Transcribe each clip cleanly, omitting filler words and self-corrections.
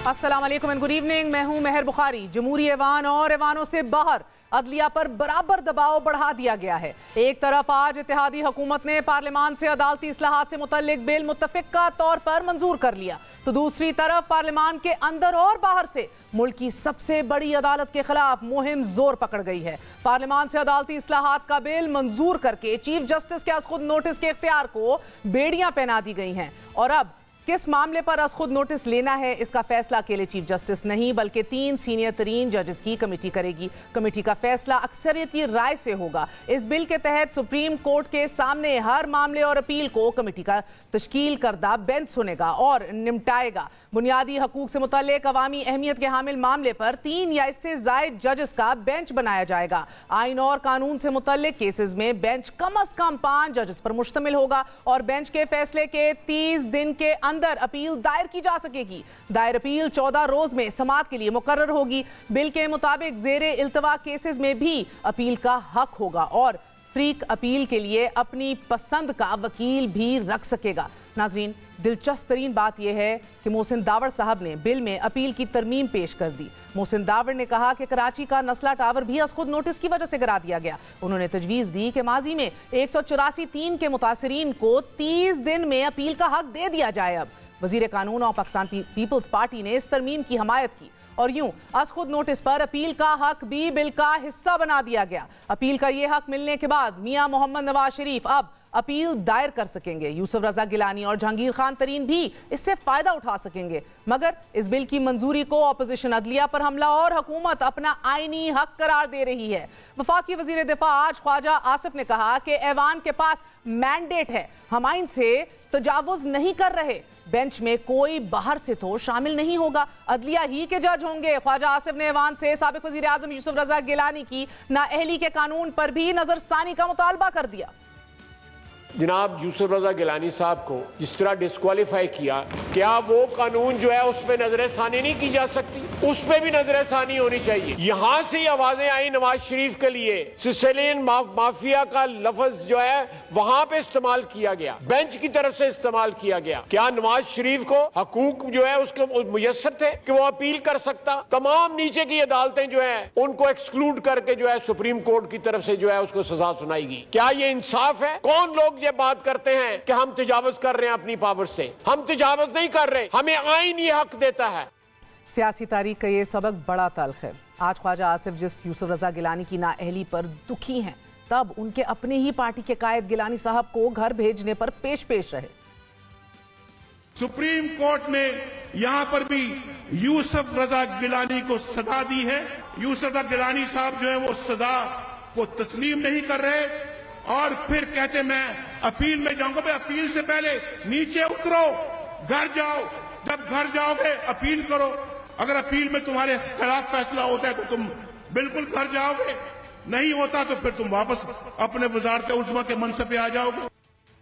السلام علیکم and good evening. میں ہوں مہر بخاری. جمہوری ایوان اور ایوانوں سے باہر عدلیہ پر برابر دباؤ بڑھا دیا گیا ہے. ایک طرف آج اتحادی حکومت نے پارلیمان سے عدالتی اصلاحات سے متعلق بل متفقہ طور پر منظور کر لیا، تو دوسری طرف پارلیمان کے اندر اور باہر سے ملک کی سب سے بڑی عدالت کے خلاف مہم زور پکڑ گئی ہے. پارلیمان سے عدالتی اصلاحات کا بل منظور کر کے چیف جسٹس کے از خود نوٹس کے اختیار کو بیڑیاں پہنا دی گئی ہیں، اور اب کس معاملے پر از خود نوٹس لینا ہے اس کا فیصلہ اکیلے چیف جسٹس نہیں بلکہ 3 سینئر ترین ججز کی کمیٹی کرے گی. کمیٹی کا فیصلہ اکثریتی رائے سے ہوگا. اس بل کے تحت سپریم کورٹ کے سامنے ہر معاملے اور اپیل کو کمیٹی کا تشکیل کردہ بینچ سنے گا اور نمٹائے گا. بنیادی حقوق سے متعلق عوامی اہمیت کے حامل معاملے پر 3 یا اس سے زائد ججز کا بینچ بنایا جائے گا. آئین اور قانون سے متعلق کیسز میں بینچ کم از کم 5 ججز پر مشتمل ہوگا اور بینچ کے فیصلے کے 30 دن کے اندر اپیل دائر کی جا سکے گی. دائر اپیل 14 روز میں سماعت کے لیے مقرر ہوگی. بل کے مطابق زیر التوا کیسز میں بھی اپیل کا حق ہوگا اور فریق اپیل کے لیے اپنی پسند کا وکیل بھی رکھ سکے گا. ناظرین، دلچسپ ترین بات یہ ہے کہ محسن داوڑ صاحب نے بل میں اپیل کی ترمیم پیش کر دی. محسن داوڑ نے کہا کہ کراچی کا نسلہ ٹاور بھی از خود نوٹس کی وجہ سے گرا دیا گیا. انہوں نے تجویز دی کہ ماضی میں 184(3) کے متاثرین کو 30 دن میں اپیل کا حق دے دیا جائے. اب وزیر قانون اور پاکستان پیپلز پارٹی نے اس ترمیم کی حمایت کی اور یوں از خود نوٹس پر اپیل کا حق بھی بل کا حصہ بنا دیا گیا. اپیل کا یہ حق ملنے کے بعد میاں محمد نواز شریف اب اپیل دائر کر سکیں گے. یوسف رضا گیلانی اور جہانگیر خان ترین بھی اس سے فائدہ اٹھا سکیں گے. مگر اس بل کی منظوری کو اپوزیشن عدلیہ پر حملہ اور حکومت اپنا آئینی حق قرار دے رہی ہے. وفاقی وزیر دفاع آج خواجہ آصف نے کہا کہ ایوان کے پاس مینڈیٹ ہے، ہم آئین سے تجاوز نہیں کر رہے. بینچ میں کوئی باہر سے تو شامل نہیں ہوگا، عدلیہ ہی کے جج ہوں گے. خواجہ آصف نے ایوان سے سابق وزیر اعظم یوسف رضا گیلانی کی نااہلی کے قانون پر بھی نظر ثانی کا مطالبہ کر دیا. جناب یوسف رضا گیلانی صاحب کو جس طرح ڈسکوالیفائی کیا، کیا وہ قانون جو ہے اس پہ نظر ثانی نہیں کی جا سکتی؟ اس پہ بھی نظر ثانی ہونی چاہیے. یہاں سے آوازیں آئی نواز شریف کے لیے، سیسیلین مافیا کا لفظ جو ہے وہاں پہ استعمال کیا گیا، بینچ کی طرف سے استعمال کیا گیا. کیا نواز شریف کو حقوق جو ہے اس کو میسر تھے کہ وہ اپیل کر سکتا؟ تمام نیچے کی عدالتیں جو ہیں ان کو ایکسکلوڈ کر کے جو ہے سپریم کورٹ کی طرف سے جو ہے اس کو سزا سنائی گئی. کیا یہ انصاف ہے؟ کون لوگ یہ بات کرتے ہیں کہ ہم تجاوز کر رہے ہیں اپنی پاور سے؟ ہم تجاوز نہیں کر رہے، ہمیں آئین یہ حق دیتا ہے. سیاسی تاریخ کا یہ سبق بڑا تلخ ہے. آج خواجہ آصف جس یوسف رضا گیلانی کی نااہلی پر دکھی ہیں، تب ان کے اپنے ہی پارٹی کے قائد گیلانی صاحب کو گھر بھیجنے پر پیش رہے. سپریم کورٹ نے یہاں پر بھی یوسف رضا گیلانی کو سزا دی ہے. یوسف رضا گیلانی صاحب جو ہے وہ سزا کو تسلیم نہیں کر رہے اور پھر کہتے میں اپیل میں جاؤں گا. اپیل سے پہلے نیچے اترو، گھر جاؤ. جب گھر جاؤ گے اپیل کرو. اگر اپیل میں تمہارے خلاف فیصلہ ہوتا ہے تو تم بالکل گھر جاؤ گے، نہیں ہوتا تو پھر تم واپس اپنے وزارت عظمیٰ کے منصب پہ آ جاؤ گے.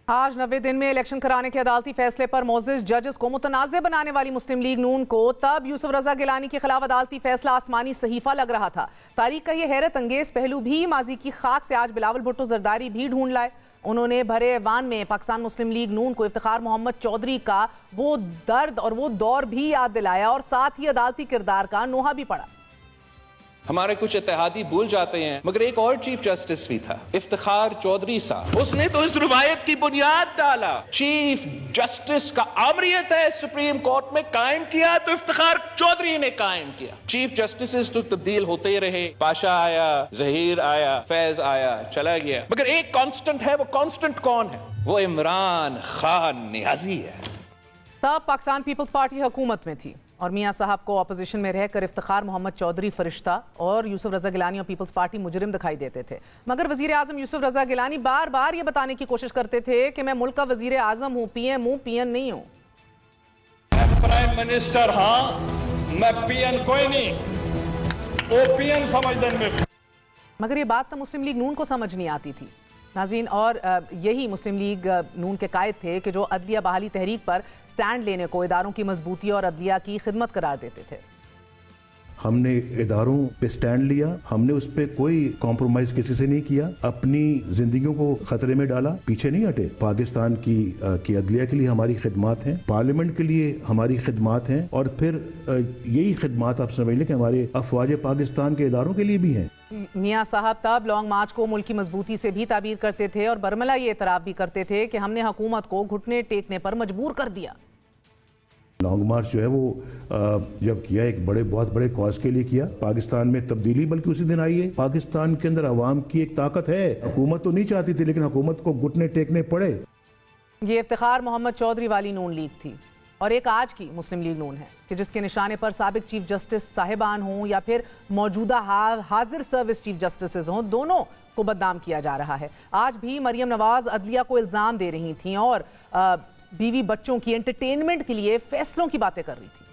آج 90 دن میں الیکشن کرانے کے عدالتی فیصلے پر معزز ججز کو متنازع بنانے والی مسلم لیگ نون کو تب یوسف رضا گیلانی کے خلاف عدالتی فیصلہ آسمانی صحیفہ لگ رہا تھا. تاریخ کا یہ حیرت انگیز پہلو بھی ماضی کی خاک سے آج بلاول بھٹو زرداری بھی ڈھونڈ لائے. انہوں نے بھرے ایوان میں پاکستان مسلم لیگ نون کو افتخار محمد چودھری کا وہ درد اور وہ دور بھی یاد دلایا اور ساتھ ہی عدالتی کردار کا نوحہ بھی پڑا. ہمارے کچھ اتحادی بھول جاتے ہیں مگر ایک اور چیف جسٹس بھی تھا، افتخار چودھری صاحب. اس نے تو اس روایت کی بنیاد ڈالا. چیف جسٹس کا آمریت ہے سپریم کورٹ میں قائم کیا تو افتخار چودھری نے قائم کیا. چیف جسٹسز تو تبدیل ہوتے ہی رہے، پاشا آیا، ظہیر آیا، فیض آیا، چلا گیا، مگر ایک کانسٹنٹ ہے. وہ کانسٹنٹ کون ہے؟ وہ عمران خان نیازی ہے. تب پاکستان پیپلز پارٹی حکومت میں تھی اور میاں صاحب کو اپوزیشن میں رہ کر افتخار محمد چودھری فرشتہ اور یوسف رضا گیلانی اور پیپلز پارٹی مجرم دکھائی دیتے تھے. مگر وزیر اعظم یوسف رضا گیلانی بار بار یہ بتانے کی کوشش کرتے تھے کہ میں ملک کا وزیر اعظم ہوں، پی ایم ہوں، پی این نہیں ہوں. میں پرائم منسٹر ہاں، میں پی این کوئی نہیں، وہ پی این سمجھنے میں. مگر یہ بات تو مسلم لیگ نون کو سمجھ نہیں آتی تھی. ناظرین، اور یہی مسلم لیگ نون کے قائد تھے کہ جو عدلیہ بحالی تحریک پر سٹینڈ لینے کو اداروں کی مضبوطی اور عدلیہ کی خدمت قرار دیتے تھے. ہم نے اداروں پہ سٹینڈ لیا, ہم نے اس پہ کوئی کمپرومائز کسی سے نہیں کیا, اپنی زندگیوں کو خطرے میں ڈالا, پیچھے نہیں ہٹے. پاکستان کی عدلیہ کے لیے ہماری خدمات ہیں, پارلیمنٹ کے لیے ہماری خدمات ہیں, اور پھر یہی خدمات آپ سمجھ لیں کہ ہمارے افواج پاکستان کے اداروں کے لیے بھی ہیں. میاں صاحب تب لانگ مارچ کو ملک کی مضبوطی سے بھی تعبیر کرتے تھے اور برملا یہ اعتراف بھی کرتے تھے کہ ہم نے حکومت کو گھٹنے ٹیکنے پر مجبور کر دیا. لانگ مارچ جو ہے وہ جب کیا ایک بہت بڑے کاز کے لیے کیا, پاکستان میں تبدیلی بلکہ اسی دن آئی ہے. پاکستان کے اندر عوام کی ایک طاقت ہے, حکومت تو نہیں چاہتی تھی لیکن حکومت کو گھٹنے ٹیکنے پڑے. یہ افتخار محمد چودھری والی نون لیگ تھی اور ایک آج کی مسلم لیگ نون ہے کہ جس کے نشانے پر سابق چیف جسٹس صاحبان ہوں یا پھر موجودہ حاضر سروس چیف جسٹسز ہوں, دونوں کو بدنام کیا جا رہا ہے. آج بھی مریم نواز عدلیہ کو الزام دے رہی تھیں اور بیوی بچوں کی انٹرٹینمنٹ کے لیے فیصلوں کی باتیں کر رہی تھی.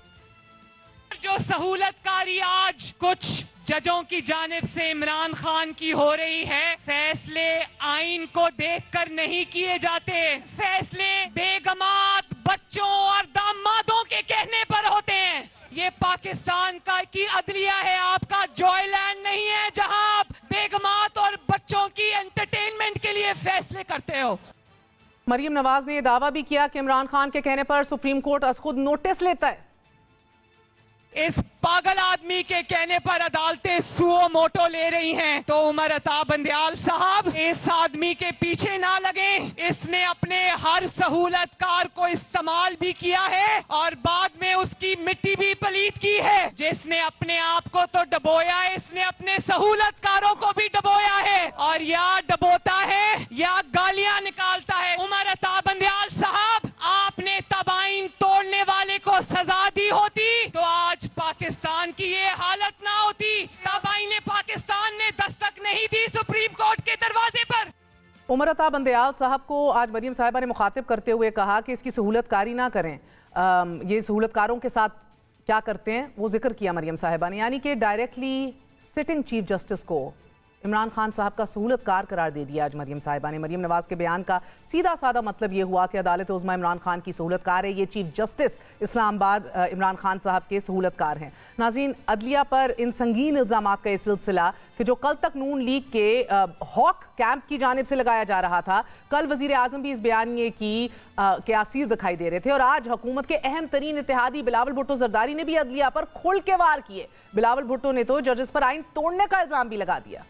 جو سہولت کاری آج کچھ ججوں کی جانب سے عمران خان کی ہو رہی ہے, فیصلے آئین کو دیکھ کر نہیں کیے جاتے, فیصلے بیگمات بچوں اور دامادوں کے کہنے پر ہوتے ہیں. یہ پاکستان کی عدلیہ ہے, آپ کا جوائے لینڈ نہیں ہے جہاں آپ بیگمات اور بچوں کی انٹرٹینمنٹ کے لیے فیصلے کرتے ہو. مریم نواز نے یہ دعویٰ بھی کیا کہ عمران خان کے کہنے پر سپریم کورٹ از خود نوٹس لیتا ہے. اس پاگل آدمی کے کہنے پر عدالتیں سو موٹو لے رہی ہیں تو عمر عطا بندیال صاحب اس آدمی کے پیچھے نہ لگیں. اس نے اپنے ہر سہولت کار کو استعمال بھی کیا ہے اور بعد میں اس کی مٹی بھی پلید کی ہے. جس نے اپنے آپ کو تو ڈبویا ہے, اس نے اپنے سہولت کاروں کو بھی ڈبویا ہے, اور یا ڈبوتا ہے یا گالیاں نکالتا ہے. عمر عطا بندیال صاحب, آپ نے تباین توڑنے والے کو سزا دی ہوتی تو آج پاکستان کی یہ حالت نہ ہوتی. تابعین پاکستان نے دستک نہیں دی سپریم کورٹ کے دروازے پر. عمر عطا بندیال صاحب کو آج مریم صاحبہ نے مخاطب کرتے ہوئے کہا کہ اس کی سہولت کاری نہ کریں. یہ سہولت کاروں کے ساتھ کیا کرتے ہیں وہ ذکر کیا مریم صاحبہ نے, یعنی کہ ڈائریکٹلی سٹنگ چیف جسٹس کو عمران خان صاحب کا سہولت کار قرار دے دیا آج مریم صاحبہ نے. مریم نواز کے بیان کا سیدھا سادہ مطلب یہ ہوا کہ عدالت عظمیٰ عمران خان کی سہولت کار ہے, یہ چیف جسٹس اسلام آباد عمران خان صاحب کے سہولت کار ہیں. ناظرین, عدلیہ پر ان سنگین الزامات کا یہ سلسلہ کہ جو کل تک نون لیگ کے ہاک کیمپ کی جانب سے لگایا جا رہا تھا, کل وزیر اعظم بھی اس بیانیے کی اسیر دکھائی دے رہے تھے, اور آج حکومت کے اہم ترین اتحادی بلاول بھٹو زرداری نے بھی عدلیہ پر کھل کے وار کیے. بلاول بھٹو نے تو ججز پر آئین توڑنے کا الزام بھی لگا دیا.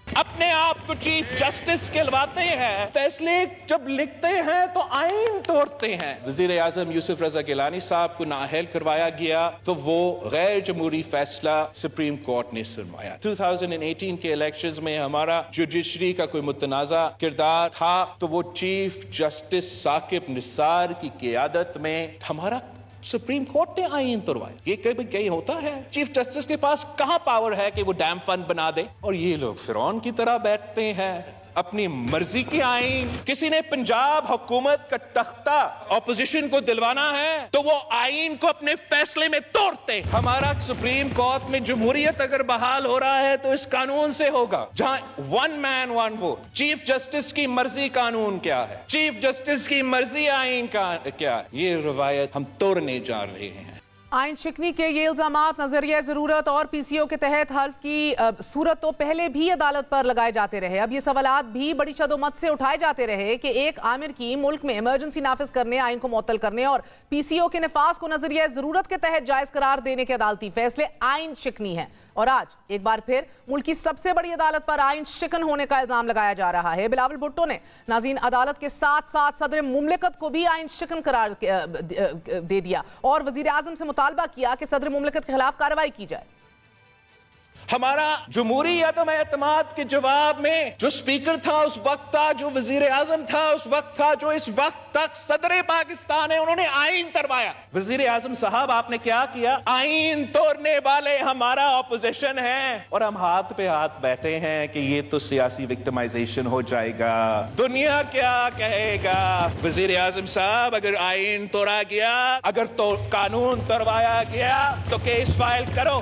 اپنے آپ کو چیف جسٹس کہلواتے ہیں, فیصلے جب لکھتے ہیں تو آئین توڑتے ہیں. وزیر اعظم یوسف رضا گیلانی صاحب کو نااہل کروایا گیا تو وہ غیر جمہوری فیصلہ سپریم کورٹ نے سنوایا. 2018 کے الیکشنز میں ہمارا جوڈیشری کا کوئی متنازع کردار تھا تو وہ چیف جسٹس ثاقب نثار کی قیادت میں ہمارا سپریم کورٹ نے آئین توڑوایا. یہ کہیں ہوتا ہے؟ چیف جسٹس کے پاس کہاں پاور ہے کہ وہ ڈیم فنڈ بنا دے, اور یہ لوگ فرعون کی طرح بیٹھتے ہیں اپنی مرضی کی آئین. کسی نے پنجاب حکومت کا تختہ اپوزیشن کو دلوانا ہے تو وہ آئین کو اپنے فیصلے میں توڑتے. ہمارا سپریم کورٹ میں جمہوریت اگر بحال ہو رہا ہے تو اس قانون سے ہوگا جہاں ون مین ون ووٹ. چیف جسٹس کی مرضی قانون کیا ہے, چیف جسٹس کی مرضی آئین کا کیا ہے, یہ روایت ہم توڑنے جا رہے ہیں. آئین شکنی کے یہ الزامات نظریہ ضرورت اور پی سی او کے تحت حلف کی صورت تو پہلے بھی عدالت پر لگائے جاتے رہے. اب یہ سوالات بھی بڑی شد و مت سے اٹھائے جاتے رہے کہ ایک آمر کی ملک میں ایمرجنسی نافذ کرنے, آئین کو معطل کرنے اور پی سی او کے نفاذ کو نظریہ ضرورت کے تحت جائز قرار دینے کے عدالتی فیصلے آئین شکنی ہیں. اور آج ایک بار پھر ملک کی سب سے بڑی عدالت پر آئین شکن ہونے کا الزام لگایا جا رہا ہے. بلاول بھٹو نے ناظرین عدالت کے ساتھ ساتھ صدر مملکت کو بھی آئین شکن قرار دے دیا اور وزیر اعظم سے مطالبہ کیا کہ صدر مملکت کے خلاف کارروائی کی جائے. ہمارا جمہوری عدم اعتماد کے جواب میں جو سپیکر تھا اس وقت تھا, جو وزیر اعظم تھا اس وقت تھا, جو اس وقت تک صدر پاکستان ہے, انہوں نے آئین تروایا. وزیر اعظم صاحب آپ نے کیا کیا؟ آئین توڑنے والے ہمارا اپوزیشن ہے اور ہم ہاتھ پہ ہاتھ بیٹھے ہیں کہ یہ تو سیاسی وکٹمائزیشن ہو جائے گا, دنیا کیا کہے گا. وزیر اعظم صاحب اگر آئین توڑا گیا, اگر تو قانون تروایا گیا تو کیس فائل کرو.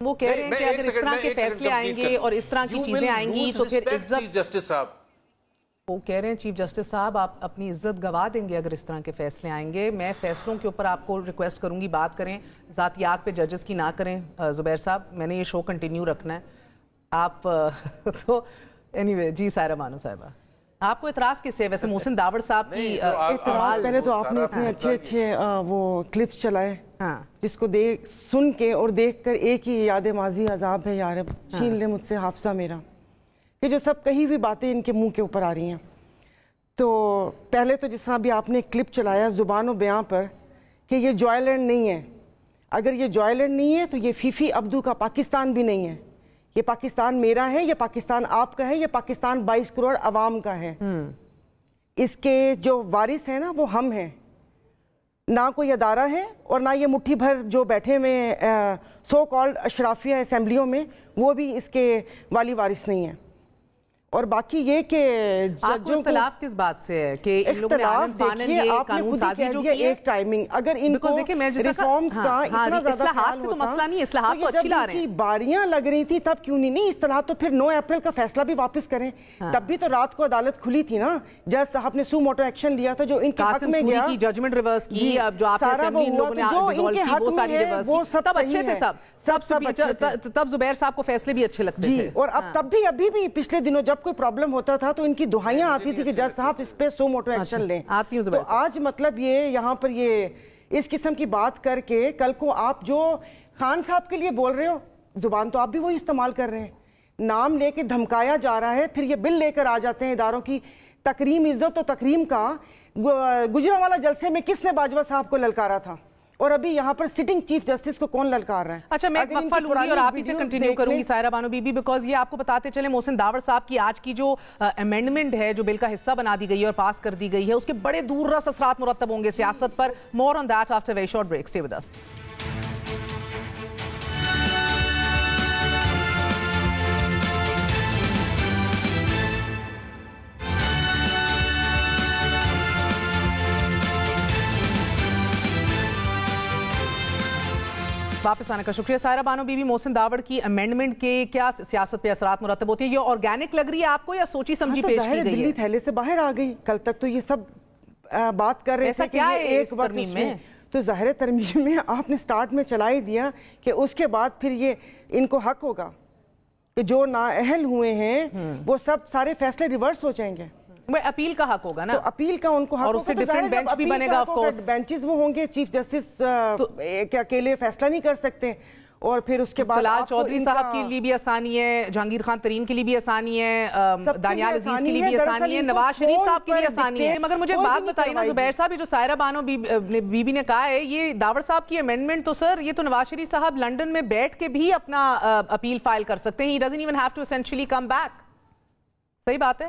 وہ کہہ رہے ہیں کہ اگر اس طرح کے فیصلے آئیں گے اور اس طرح کی چیزیں آئیں گی تو پھر عزت، جسٹس صاحب وہ کہہ رہے ہیں چیف جسٹس صاحب آپ اپنی عزت گوا دیں گے اگر اس طرح کے فیصلے آئیں گے. میں فیصلوں کے اوپر آپ کو ریکویسٹ کروں گی بات کریں، ذاتیات پہ ججز کی نہ کریں. زبیر صاحب میں نے یہ شو کنٹینیو رکھنا ہے آپ تو اینی وے. جی سائرہ بانو صاحبہ آپ کو اعتراض کس سے؟ ویسے محسن داوڑ صاحب کی اعتراض پہلے تو آپ نے اتنے اچھے وہ کلپس چلائے جس کو سن کے اور دیکھ کر ایک ہی یاد ماضی عذاب ہے یا رب چھین لے مجھ سے حافظہ میرا، یہ جو سب کہی ہوئی باتیں ان کے منہ کے اوپر آ رہی ہیں. تو پہلے تو جس طرح بھی آپ نے کلپ چلایا زبان و بیان پر کہ یہ جوائے لینڈ نہیں ہے، اگر یہ جوائے لینڈ نہیں ہے تو یہ فیفی عبدو کا پاکستان بھی نہیں ہے. یہ پاکستان میرا ہے، یہ پاکستان آپ کا ہے، یہ پاکستان 22 کروڑ عوام کا ہے. اس کے جو وارث ہیں نا وہ ہم ہیں، نہ کوئی ادارہ ہے اور نہ یہ مٹھی بھر جو بیٹھے ہوئے سو کالڈ اشرافیہ اسمبلیوں میں وہ بھی اس کے والی وارث نہیں ہیں. اور باقی یہ کہ آپ کو اختلاف کس بات سے ہے کہ ان لوگوں نے آنن فانن یہ قانون سازی جو کی ہے ایک ٹائمنگ اگر ان کو ریفارمز کا اتنا زیادہ اصلاحات سے تو مسئلہ نہیں، اصلاحات تو اچھی لا رہے ہیں، باریاں لگ رہی تھی تب کیوں نہیں اصلاحات؟ تو پھر 9 اپریل کا فیصلہ بھی واپس کریں. تب بھی تو رات کو عدالت کھلی تھی نا، جج صاحب نے سو موٹو ایکشن لیا تھا جو ان کے حق میں گیا، کی ججمنٹ ریورس کی، اب جو آپ نے اسمبلی ان لوگوں نے ڈیزولو کی وہ ساری ریورس کی، تب اچھے تھے تب زبیر صاحب کو فیصلے بھی اچھے لگتے تھے. اور اب تب بھی ابھی بھی پچھلے دنوں جب کوئی پرابلم ہوتا تھا تو ان کی دہائیاں آتی تھی کہ جج صاحب اس پہ سو موٹو ایکشن لیں. تو آج مطلب یہ یہاں پر یہ اس قسم کی بات کر کے کل کو آپ جو خان صاحب کے لیے بول رہے ہو زبان تو آپ بھی وہی استعمال کر رہے ہیں، نام لے کے دھمکایا جا رہا ہے، پھر یہ بل لے کر آ جاتے ہیں اداروں کی تکریم عزت و تکریم کا. گجرانوالہ جلسے میں کس نے باجوہ صاحب کو للکارا تھا اور ابھی یہاں پر سٹنگ چیف جسٹس کو کون للکار رہا ہے؟ اچھا میں ایک وقفہ لوں گی اور آپ ہی سے کنٹینیو کروں گی سائرہ بانو بی بی، بیکاز یہ آپ کو بتاتے چلیں محسن داوڑ صاحب کی آج کی جو امینڈمنٹ ہے جو بل کا حصہ بنا دی گئی ہے اور پاس کر دی گئی ہے اس کے بڑے دور رس اثرات مرتب ہوں گے سیاست پر. More on that after very short break. Stay with us. واپس آنے کا شکریہ. سائرہ بانو بی بی، محسن داوڑ کی امینڈمنٹ کے کیا سیاست پہ اثرات مرتب ہوتی ہیں؟ یہ آرگینک لگ رہی ہے آپ کو یا سوچی سمجھی پیش کی گئی ہے؟ دلی تھیلے سے باہر آ گئی. کل تک تو یہ سب بات کر رہے تھے کہ ایک ترمیم میں تو ظاہر ترمیم میں آپ نے سٹارٹ میں چلا ہی دیا کہ اس کے بعد پھر یہ ان کو حق ہوگا کہ جو نااہل ہوئے ہیں وہ سب سارے فیصلے ریورس ہو جائیں گے. اپیل کا حق ہوگا نا، تو اپیل کا ان کو حق ہوگا، اور اس سے ڈیفرنٹ بینچ بھی بنے گا. آف کورس بینچز وہ ہوں گے، چیف جسٹس کے اکیلے فیصلہ نہیں کر سکتے. اور پھر اس کے بعد طلال چودھری صاحب کے لیے بھی آسانی ہے، جہانگیر خان ترین کے لیے بھی آسانی ہے، دانیال عزیز کے لیے بھی آسانی ہے، نواز شریف صاحب کے لیے آسانی ہے. مگر مجھے بات بتائیے نا زبیر صاحب، جو سائرہ بانو بی بی نے کہا ہے یہ داوڑ صاحب کی امینڈمنٹ تو سر یہ تو نواز شریف صاحب لنڈن میں بیٹھ کے بھی اپنا اپیل فائل کر سکتے ہیں. He doesn't even have to essentially come back. صحیح بات ہے.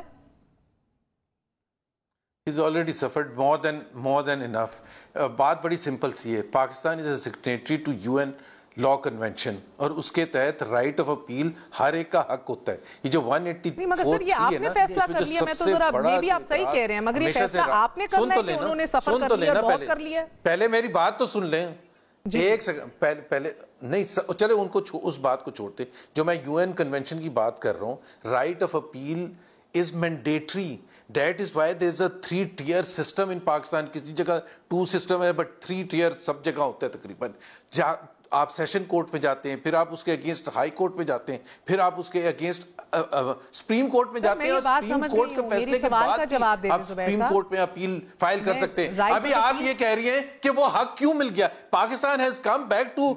He's already suffered more than enough. بات بڑی سمپل سی ہے. Pakistan is a signatory to UN law convention اور اس کے تحت رائٹ آف اپیل ہر ایک کا حق ہوتا ہے. یہ جو 184 ہے نا فیصلہ کر لیا، میں تو ذرا بھی آپ صحیح کہہ رہے ہیں مگر یہ فیصلہ آپ نے کرنا ہے کہ انہوں نے سفر کر لیا اور بہت کر لیا. پہلے میری بات تو سن لیں ایک سیکنڈ. پہلے نہیں چلے ان کو اس بات کو چھوڑتے جو میں یو این کنونشن کی بات کر رہا ہوں. Right of appeal is mandatory. That is why there is a 3-tier system in Pakistan. کسی جگہ 2 system ہے but 3-tier سب جگہ ہوتا ہے تقریباً. آپ سیشن کورٹ میں جاتے ہیں، پھر آپ اس کے اگینسٹ ہائی کورٹ میں جاتے ہیں، پھر آپ اس کے اگینسٹ سپریم کورٹ میں جاتے ہیں اور سپریم کورٹ کے فیصلے کے بعد آپ سپریم کورٹ میں اپیل فائل کر سکتے ہیں. ابھی آپ یہ کہہ رہی ہیں کہ وہ حق کیوں مل گیا. Pakistan has come back to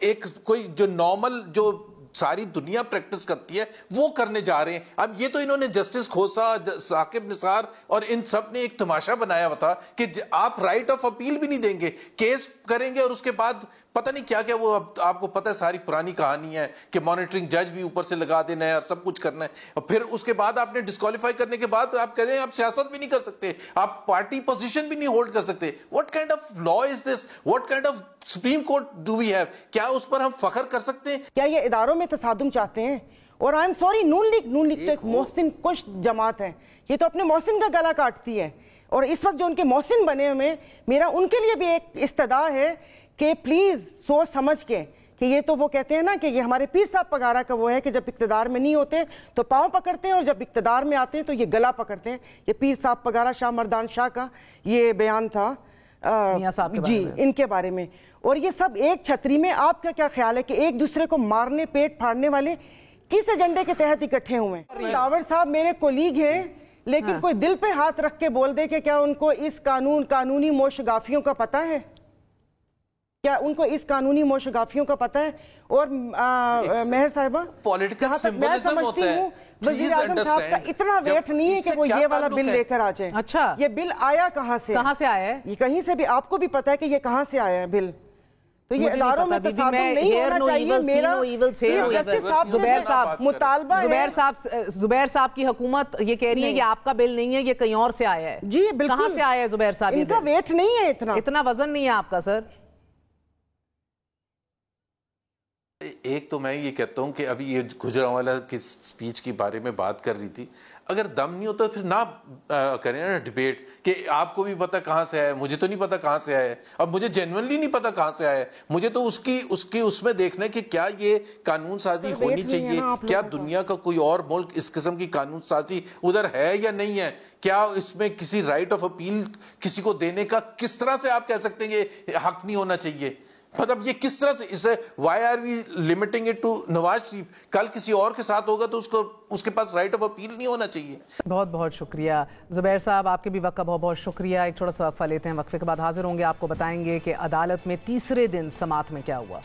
ایک کوئی جو نارمل جو ساری دنیا پریکٹس کرتی ہے وہ کرنے جا رہے ہیں. اب یہ تو انہوں نے جسٹس کھوسا، ثاقب نثار اور ان سب نے ایک تماشا بنایا ہوا تھا کہ آپ رائٹ آف اپیل بھی نہیں دیں گے، کیس کریں گے اور اس کے بعد پتہ نہیں کیا کیا. وہ آپ کو پتہ ہے ساری پرانی کہانی ہے کہ مانیٹرنگ جج بھی اوپر سے لگا دینا ہے اور سب کچھ کرنا ہے. اور پھر اس کے بعد آپ نے ڈسکوالیفائی کرنے کے بعد آپ کہتے ہیں آپ سیاست بھی نہیں کر سکتے، آپ پارٹی پوزیشن بھی نہیں ہولڈ کر سکتے. What kind of law is this? What kind of supreme court do we have? کیا اس پر ہم فخر کر سکتے ہیں؟ کیا یہ اداروں میں تصادم چاہتے ہیں؟ اور I am sorry Noon League تو ایک محسن کش جماعت ہے، یہ تو اپنے محسن کا گلا کاٹتی ہے. اور اس وقت جو ان کے محسن بنے ہوئے میرا ان کے لیے بھی ایک استدعا ہے کہ پلیز سوچ سمجھ کے کہ یہ تو وہ کہتے ہیں نا کہ یہ ہمارے پیر صاحب پگارا کا وہ ہے کہ جب اقتدار میں نہیں ہوتے تو پاؤں پکڑتے ہیں اور جب اقتدار میں آتے ہیں تو یہ گلا پکڑتے ہیں. یہ پیر صاحب پگارا شاہ مردان شاہ کا یہ بیان تھا جی ان کے بارے میں. اور یہ سب ایک چھتری میں. آپ کا کیا خیال ہے کہ ایک دوسرے کو مارنے پیٹ پھاڑنے والے کس ایجنڈے کے تحت اکٹھے ہوئے ہیں؟ داور صاحب میرے کولیگ ہیں لیکن کوئی دل پہ ہاتھ رکھ کے بول دے کہ کیا ان کو اس قانونی موشگافیوں کا پتہ ہے؟ کیا ان کو اس قانونی موشگافیوں کا پتہ ہے؟ اور مہر صاحبہ پولیٹیکل سمبولزم ہوتا ہے. وزیر اعظم صاحب کا اتنا ویٹ نہیں ہے کہ وہ یہ والا بل لے کر آ جائیں. اچھا یہ بل آیا کہاں سے آیا ہے؟ یہ کہیں سے بھی آپ کو بھی پتا ہے کہ یہ کہاں سے آیا ہے بل. تو یہ اداروں میں تصادم نہیں ہونا چاہیے. میرا مطالبہ ہے. زبیر صاحب کی حکومت یہ کہہ رہی ہے کہ آپ کا بل نہیں ہے، یہ کہیں اور سے آیا ہے. جی بالکل. کہاں سے آیا ہے زبیر صاحب؟ ان کا ویٹ نہیں ہے اتنا وزن نہیں ہے آپ کا سر. ایک تو میں یہ کہتا ہوں کہ ابھی یہ گجرانوالہ کی سپیچ کی بارے میں بات کر رہی تھی، اگر دم نہیں ہوتا پھر نہ کریں نا ڈیبیٹ کہ آپ کو بھی پتا کہاں سے آیا ہے، مجھے تو نہیں پتا کہاں سے آیا ہے. اب مجھے جینوئنلی نہیں پتا کہاں سے آیا ہے. مجھے تو اس میں دیکھنا ہے کہ کیا یہ قانون سازی ہونی چاہیے، کیا دنیا کا کوئی اور ملک اس قسم کی قانون سازی ادھر ہے یا نہیں ہے، کیا اس میں کسی رائٹ آف اپیل کسی کو دینے کا کس طرح سے آپ کہہ سکتے ہیں کہ حق نہیں ہونا چاہیے. مطلب یہ کس طرح سے اسے why are we limiting it to Nawaz Sharif? کل کسی اور کے ساتھ ہوگا تو اس کے پاس رائٹ آف اپیل نہیں ہونا چاہیے. بہت بہت شکریہ زبیر صاحب، آپ کے بھی وقت کا بہت بہت شکریہ. ایک چھوٹا سا وقفہ لیتے ہیں، وقفے کے بعد حاضر ہوں گے. آپ کو بتائیں گے کہ عدالت میں تیسرے دن سماعت میں کیا ہوا.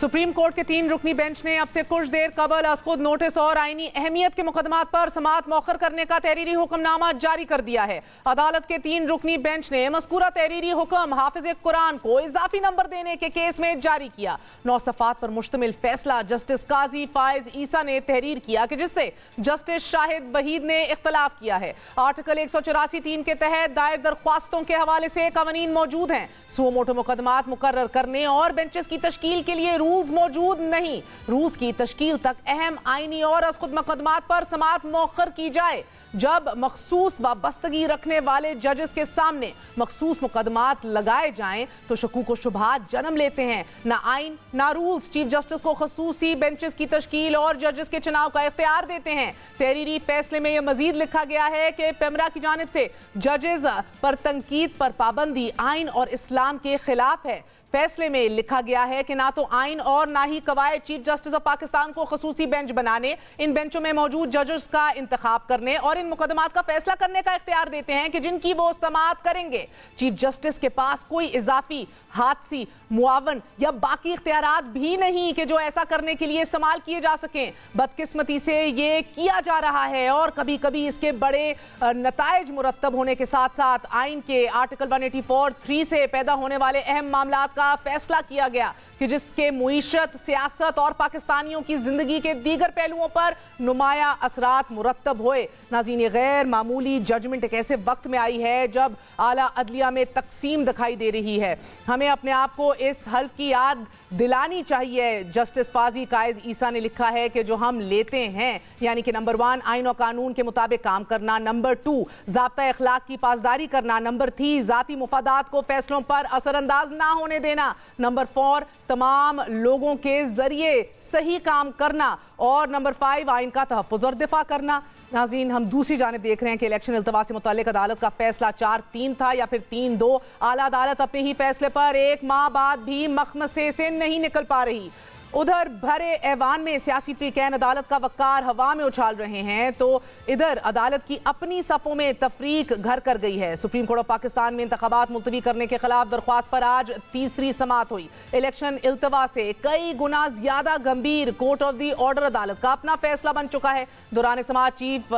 سپریم کورٹ کے 3 رکنی بینچ نے اب سے کچھ دیر قبل از خود نوٹس اور آئینی اہمیت کے مقدمات پر سماعت مؤخر کرنے کا تحریری حکم نامہ جاری کر دیا ہے. عدالت کے 3 رکنی بینچ نے مذکورہ تحریری حکم حافظ قرآن کو اضافی نمبر دینے کے کیس میں جاری کیا. 9 صفحات پر مشتمل فیصلہ جسٹس قاضی فائز عیسیٰ نے تحریر کیا کہ جس سے جسٹس شاہد وحید نے اختلاف کیا ہے. آرٹیکل 184(3) کے تحت دائر درخواستوں کے حوالے سے قوانین موجود ہیں. سو موٹو مقدمات مقرر کرنے اور بینچز کی تشکیل کے لیے رولز موجود نہیں. رولز کی تشکیل تک اہم آئینی اور از خود مقدمات پر سماعت مؤخر کی جائے. جب مخصوص وابستگی رکھنے والے ججز کے سامنے مخصوص مقدمات لگائے جائیں تو شکوک و شبہات جنم لیتے ہیں. نہ آئین نہ رولز چیف جسٹس کو خصوصی بینچز کی تشکیل اور ججز کے چناؤ کا اختیار دیتے ہیں. تحریری فیصلے میں یہ مزید لکھا گیا ہے کہ پیمرا کی جانب سے ججز پر تنقید پر پابندی آئین اور اسلام کے خلاف ہے. فیصلے میں لکھا گیا ہے کہ نہ تو آئین اور نہ ہی قواعد چیف جسٹس آف پاکستان کو خصوصی بینچ بنانے، ان بینچوں میں موجود ججز کا انتخاب کرنے اور ان مقدمات کا فیصلہ کرنے کا اختیار دیتے ہیں کہ جن کی وہ سماعت کریں گے. چیف جسٹس کے پاس کوئی اضافی حادثی معاون یا باقی اختیارات بھی نہیں کہ جو ایسا کرنے کے لیے استعمال کیے جا سکیں. بدقسمتی سے یہ کیا جا رہا ہے اور کبھی کبھی اس کے بڑے نتائج مرتب ہونے کے ساتھ ساتھ آئین کے آرٹیکل 184(3) سے پیدا ہونے والے اہم معاملات کا فیصلہ کیا گیا کہ جس کے معیشت، سیاست اور پاکستانیوں کی زندگی کے دیگر پہلوؤں پر نمایاں اثرات مرتب ہوئے. ناظرین، یہ غیر معمولی ججمنٹ ایک ایسے وقت میں آئی ہے جب اعلیٰ عدلیہ میں تقسیم دکھائی دے رہی ہے. ہمیں اپنے آپ کو اس حلف کی یاد دلانی چاہیے. جسٹس قاضی فائز عیسیٰ نے لکھا ہے کہ جو ہم لیتے ہیں یعنی کہ نمبر 1 آئین و قانون کے مطابق کام کرنا، نمبر 2 ضابطہ اخلاق کی پاسداری کرنا، نمبر 3 ذاتی مفادات کو فیصلوں پر اثر انداز نہ ہونے دینا، نمبر 4 تمام لوگوں کے ذریعے صحیح کام کرنا اور نمبر 5 آئین کا تحفظ اور دفاع کرنا. ناظرین، ہم دوسری جانب دیکھ رہے ہیں کہ الیکشن التوا سے متعلق عدالت کا فیصلہ 4-3 تھا یا پھر 3-2. اعلیٰ عدالت اپنے ہی فیصلے پر 1 ماہ بعد بھی مخمصے سے نہیں نکل پا رہی. ادھر بھرے ایوان میں سیاسی فریقین عدالت کا وقار ہوا میں اچھال رہے ہیں تو ادھر عدالت کی اپنی صفوں میں تفریق گھر کر گئی ہے. سپریم کورٹ آف پاکستان میں انتخابات ملتوی کرنے کے خلاف درخواست پر آج تیسری سماعت ہوئی. الیکشن التوا سے کئی گنا زیادہ گمبھیر کورٹ آف دی آرڈر عدالت کا اپنا فیصلہ بن چکا ہے. دوران سماعت چیف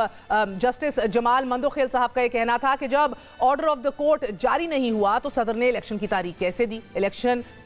جسٹس جمال مندوخیل صاحب کا یہ کہنا تھا کہ جب آرڈر آف دا کورٹ جاری نہیں ہوا تو صدر نے الیکشن کی تاریخ کیسے دی، الیکشن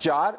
4,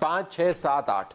5, 6, 7,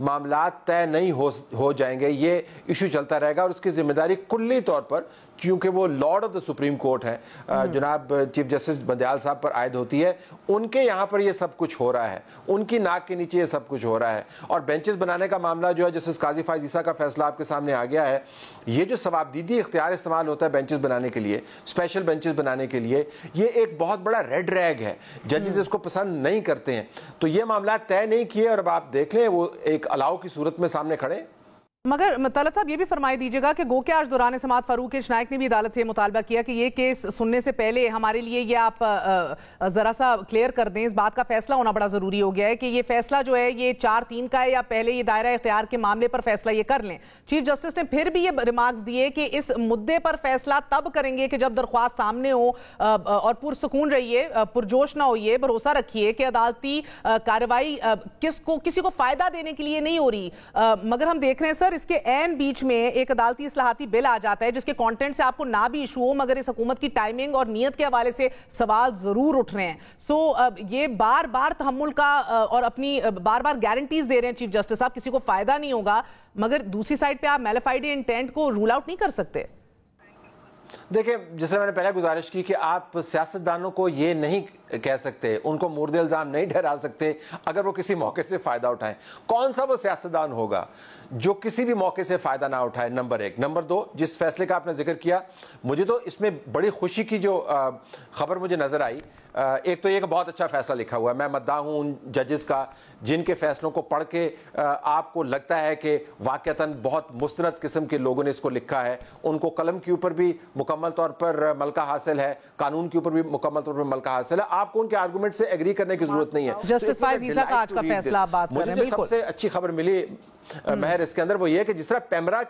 معاملات طے نہیں ہو جائیں گے یہ ایشو چلتا رہے گا، اور اس کی ذمہ داری کلی طور پر چونکہ وہ lord of the supreme court ہیں جناب چیف جسٹس بندیال صاحب پر عائد ہوتی ہے، ان کے یہاں پر یہ سب کچھ ہو رہا ہے، ان کی ناک کے نیچے یہ سب کچھ ہو رہا ہے. اور بینچز بنانے کا معاملہ جو ہے جسٹس قاضی فائز عیسیٰ کا فیصلہ آپ کے سامنے آ گیا ہے، یہ جو ثوابدیدی اختیار استعمال ہوتا ہے بینچز بنانے کے لیے، اسپیشل بینچز بنانے کے لیے، یہ ایک بہت بڑا ریڈ ریگ ہے. ججز اس کو پسند نہیں کرتے ہیں، تو یہ معاملات طے نہیں کیے اور اب آپ دیکھ لیں وہ ایک الاؤ کی صورت میں سامنے کھڑے. مگر طلعت صاحب یہ بھی فرمائی دیجیے گا کہ گو کہ آج دوران سماعت فاروق نائک نے بھی عدالت سے مطالبہ کیا کہ یہ کیس سننے سے پہلے ہمارے لیے یہ آپ ذرا سا کلیئر کر دیں، اس بات کا فیصلہ ہونا بڑا ضروری ہو گیا ہے کہ یہ فیصلہ جو ہے یہ 4-3 کا ہے یا پہلے یہ دائرہ اختیار کے معاملے پر فیصلہ یہ کر لیں. چیف جسٹس نے پھر بھی یہ ریمارکس دیے کہ اس مدعے پر فیصلہ تب کریں گے کہ جب درخواست سامنے ہو اور پرسکون رہیے، پرجوش نہ ہوئیے، بھروسہ رکھیے کہ عدالتی کارروائی کسی کو فائدہ دینے کے لیے نہیں ہو رہی. مگر ہم دیکھ رہے ہیں سر اس کے عین بیچ میں ایک عدالتی اصلاحاتی بل آ جاتا ہے جس کے کانٹینٹ سے آپ کو نہ بھی ایشو ہو، مگر اس حکومت کی ٹائمنگ اور نیت کے حوالے سے سوال ضرور اٹھ رہے ہیں. یہ بار بار تحمل کا اور اپنی بار بار گارنٹیز دے رہے ہیں چیف جسٹس صاحب کسی کو فائدہ نہیں ہوگا، مگر دوسری سائڈ پہ آپ میلیفائڈ انٹینٹ کو رول آؤٹ نہیں کر سکتے. دیکھیں جس طرح میں نے پہلے گزارش کی کہ آپ سیاستدانوں کو یہ نہیں کہہ سکتے، ان کو مورد الزام نہیں ٹھہرا سکتے اگر وہ کسی موقع سے فائدہ اٹھائیں. کون سا وہ سیاستدان ہوگا جو کسی بھی موقع سے فائدہ نہ اٹھائے؟ نمبر 1. نمبر 2، جس فیصلے کا آپ نے ذکر کیا، مجھے تو اس میں بڑی خوشی کی جو خبر مجھے نظر آئی، ایک تو یہ کہ بہت اچھا فیصلہ لکھا ہوا ہے. میں مداح ہوں ان ججز کا جن کے فیصلوں کو پڑھ کے آپ کو لگتا ہے کہ واقعتاً بہت مستند قسم کے لوگوں نے اس کو لکھا ہے. ان کو قلم کے اوپر بھی مکمل طور پر ملکہ حاصل ہے، قانون کے اوپر بھی مکمل طور پر ملکہ حاصل ہے. آپ کو ان کے آرگومنٹ سے ایگری کرنے کی ضرورت نہیں ہے. جسٹس فائز عیسیٰ کا آج کا فیصلہ آپ بات کر رہے ہیں. مجھے جو سب سے اچھی خبر ملی مہر اس کے اندر وہ یہ کہ جس طرح پیمرا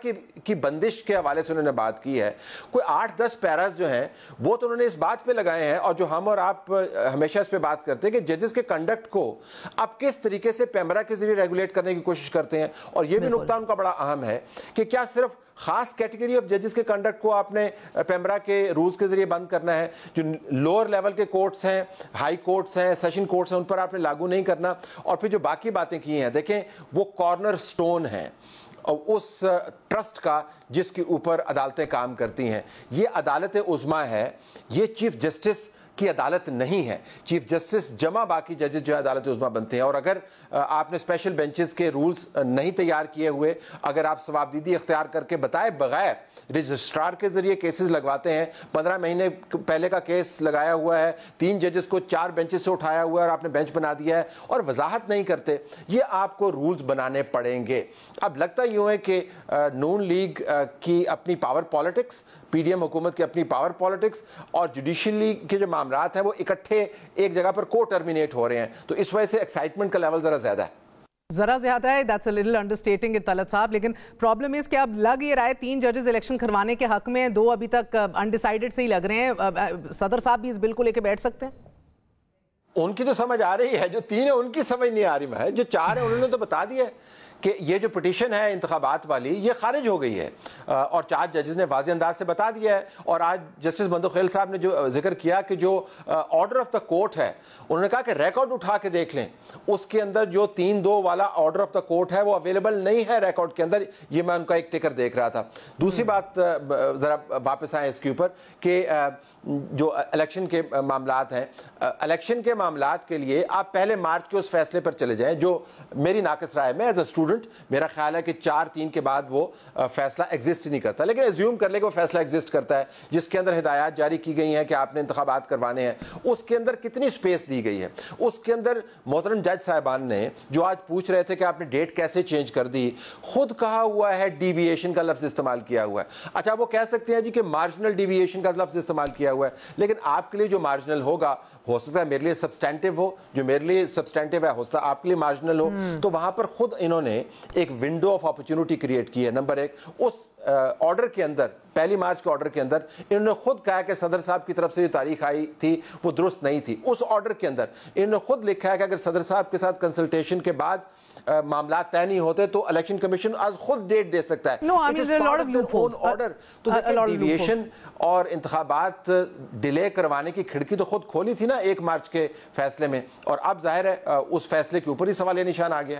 کی بندش کے حوالے سے انہوں نے بات کی ہے، کوئی 8-10 پیراز جو ہیں وہ تو انہوں نے اس بات پہ لگائے ہیں، اور جو ہم اور آپ ہمیشہ اس پہ بات کرتے ہیں کہ ججز کے کنڈکٹ کو آپ کس طریقے سے پیمرا کے ذریعے ریگولیٹ کرنے کی کوشش کرتے ہیں. اور یہ بھی نقطہ ان کا بڑا اہم ہے کہ کیا صرف خاص کیٹیگری آف ججز کے کنڈکٹ کو آپ نے پیمرا کے رولز کے ذریعے بند کرنا ہے، جو لوور لیول کے کورٹس ہیں، ہائی کورٹس ہیں، سیشن کورٹس ہیں، ان پر آپ نے لاگو نہیں کرنا. اور پھر جو باقی باتیں کی ہیں، دیکھیں وہ کارنر سٹون ہیں اس ٹرسٹ کا جس کے اوپر عدالتیں کام کرتی ہیں. یہ عدالت عظمیٰ ہے، یہ چیف جسٹس کی عدالت نہیں ہے. چیف جسٹس جمع باقی ججز جو ہے عدالت عظمیٰ بنتے ہیں. اور اگر آپ نے اسپیشل بینچز کے رولز نہیں تیار کیے ہوئے، اگر آپ ثوابدیدی اختیار کر کے بتائے بغیر رجسٹرار کے ذریعے کیسز لگواتے ہیں، 15 مہینے پہلے کا کیس لگایا ہوا ہے، 3 ججز کو 4 بینچز سے اٹھایا ہوا ہے اور آپ نے بینچ بنا دیا ہے اور وضاحت نہیں کرتے، یہ آپ کو رولز بنانے پڑیں گے. اب لگتا یوں ہے کہ نون لیگ کی اپنی power politics, P D M حکومت کی اپنی پاور پالیٹکس اور جوڈیشلی کے جو معاملات ہیں وہ اکٹھے ایک جگہ پر کو ٹرمینیٹ ہو رہے ہیں، تو اس وجہ سے ایکسائٹمنٹ کا لیول ذرا زیادہ ہے. that's a little understating it Talat صاحب. لیکن پرابلم اس کہ اب لگ یہ رہا ہے 3 ججز الیکشن کروانے کے حق میں، 2 ابھی تک انڈیسائیڈڈ سے ہی لگ رہے ہیں. صدر صاحب بھی اس بل کو لے کے بیٹھ سکتے ہیں؟ ان کی تو سمجھ آ رہی ہے، جو 3 ہیں ان کی سمجھ نہیں آ رہی ہے، جو 4 ہیں انہوں نے تو بتا دیا ہے کہ یہ جو پٹیشن ہے انتخابات والی یہ خارج ہو گئی ہے، اور 4 ججز نے واضح انداز سے بتا دیا ہے. اور آج جسٹس بندوخیل صاحب نے جو ذکر کیا کہ جو آرڈر آف دا کورٹ ہے، انہوں نے کہا کہ ریکارڈ اٹھا کے دیکھ لیں، اس کے اندر جو 3-2 والا آرڈر آف دا کورٹ ہے وہ اویلیبل نہیں ہے ریکارڈ کے اندر. یہ میں ان کا ایک ٹکر دیکھ رہا تھا. دوسری بات ذرا واپس آئیں اس کے اوپر کہ جو الیکشن کے معاملات ہیں، الیکشن کے معاملات کے لیے آپ پہلے مارچ کے اس فیصلے پر چلے جائیں جو میری ناقص رائے میں ایز اے اسٹوڈنٹ میرا خیال ہے کہ 4-3 کے بعد وہ فیصلہ ایگزسٹ نہیں کرتا، لیکن ایزیوم کر لے کہ وہ فیصلہ ایگزسٹ کرتا ہے، جس کے اندر ہدایات جاری کی گئی ہیں کہ آپ نے انتخابات کروانے ہیں. اس کے اندر کتنی سپیس دی گئی ہے؟ اس کے اندر محترم جج صاحبان نے جو آج پوچھ رہے تھے کہ آپ نے ڈیٹ کیسے چینج کر دی، خود کہا ہوا ہے ڈیویشن کا لفظ استعمال کیا ہوا ہے. اچھا وہ کہہ سکتے ہیں جی کہ مارجنل ڈیویشن کا لفظ استعمال کیا ہوا ہے، لیکن آپ کے لیے جو مارجنل ہوگا ہو سکتا ہے میرے لیے سبسٹینٹیو ہو، جو میرے لیے سبسٹینٹیو ہے ہو سکتا ہے آپ کے لیے مارجنل ہو. تو وہاں پر خود انہوں نے ایک ونڈو آف اپرچونٹی کریٹ کی ہے. نمبر 1 اس آرڈر کے اندر، 1 مارچ کے آرڈر کے اندر انہوں نے خود کہا کہ صدر صاحب کی طرف سے جو تاریخ آئی تھی وہ درست نہیں تھی. اس آرڈر کے اندر انہوں نے خود لکھا ہے کہ اگر صدر صاحب کے ساتھ کنسلٹیشن کے بعد معاملات طے نہیں ہوتے تو الیکشن کمیشن آج خود ڈیٹ دے سکتا ہے. تو ڈیویشن اور انتخابات ڈیلے کروانے کی کھڑکی تو خود کھولی تھی نا 1 مارچ کے فیصلے میں، اور اب ظاہر ہے اس فیصلے کے اوپر ہی سوال نشان آ گیا.